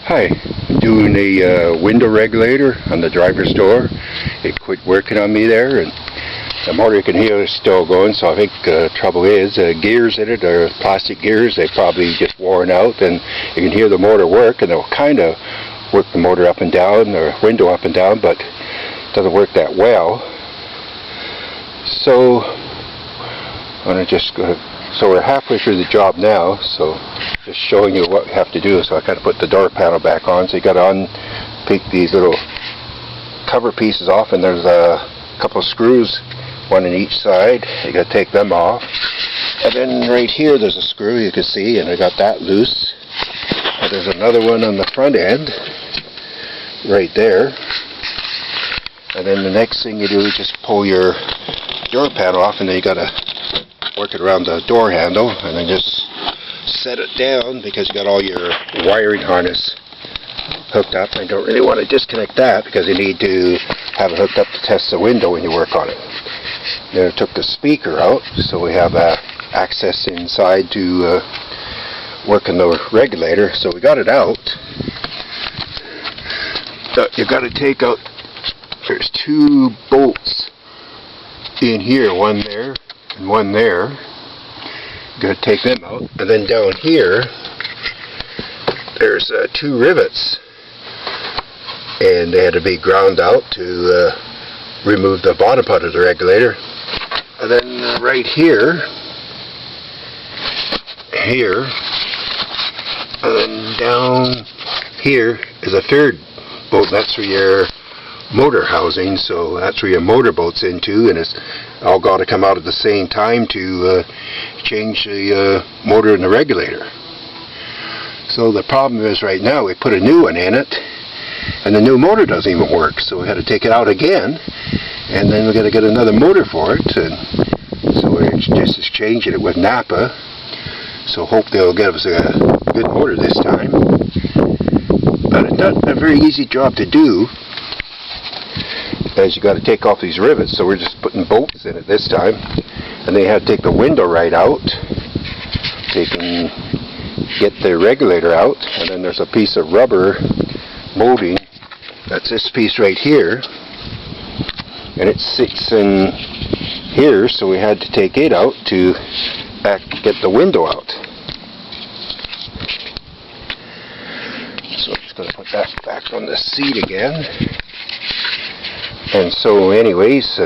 Hi, doing the window regulator on the driver's door. It quit working on me there, and the motor you can hear is still going, so I think trouble is gears in it are plastic gears. They probably just worn out, and you can hear the motor work, and it'll kind of work the motor up and down, or window up and down, but it doesn't work that well. So I'm going to just go. So we're halfway through the job now, so just showing you what we have to do. So I got to put the door panel back on. So you got to take these little cover pieces off, and there's a couple of screws, one on each side. You got to take them off. And then right here there's a screw you can see, and I got that loose. And there's another one on the front end, right there. And then the next thing you do is just pull your door panel off, and then you got to work it around the door handle, and then just set it down because you got all your wiring harness hooked up. I don't really want to disconnect that because you need to have it hooked up to test the window when you work on it. Then I took the speaker out, so we have access inside to work on the regulator. So we got it out. You got to take out, there's two bolts in here, one there and one there. Got to take them out, and then down here there's two rivets, and they had to be ground out to remove the bottom part of the regulator. And then right here, and then down here is a third bolt. That's for your motor housing, so that's where your motor bolts into, and it's all got to come out at the same time to change the motor and the regulator. So the problem is right now we put a new one in it, and the new motor doesn't even work, so we had to take it out again, and then we got to get another motor for it. And so we're just exchanging it with Napa, so hope they'll give us a good motor this time. But it's not a very easy job to do, as you got to take off these rivets. So we're just putting bolts in it this time, and they had to take the window right out. They can get the regulator out, and then there's a piece of rubber molding. That's this piece right here, and it sits in here, so we had to take it out to get the window out. So I'm just going to put that back on the seat again. And so anyways,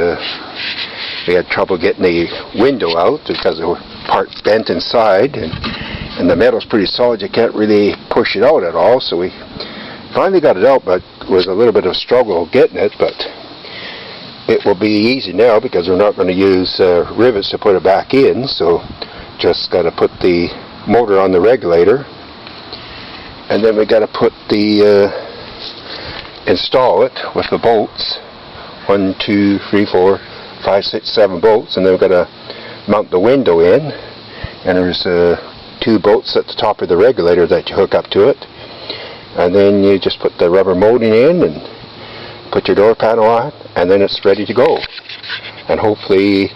we had trouble getting the window out because the part bent inside, and the metal's pretty solid. You can't really push it out at all. So we finally got it out, but it was a little bit of a struggle getting it. But it will be easy now because we're not going to use rivets to put it back in. So just got to put the motor on the regulator, and then we got to put the install it with the bolts. 1, 2, 3, 4, 5, 6, 7 bolts, and then we've got to mount the window in, and there's 2 bolts at the top of the regulator that you hook up to it, and then you just put the rubber molding in and put your door panel on, and then it's ready to go. And hopefully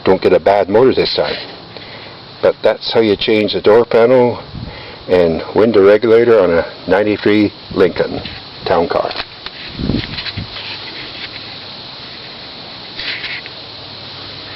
don't get a bad motor this time. But that's how you change the door panel and window regulator on a '93 Lincoln town car.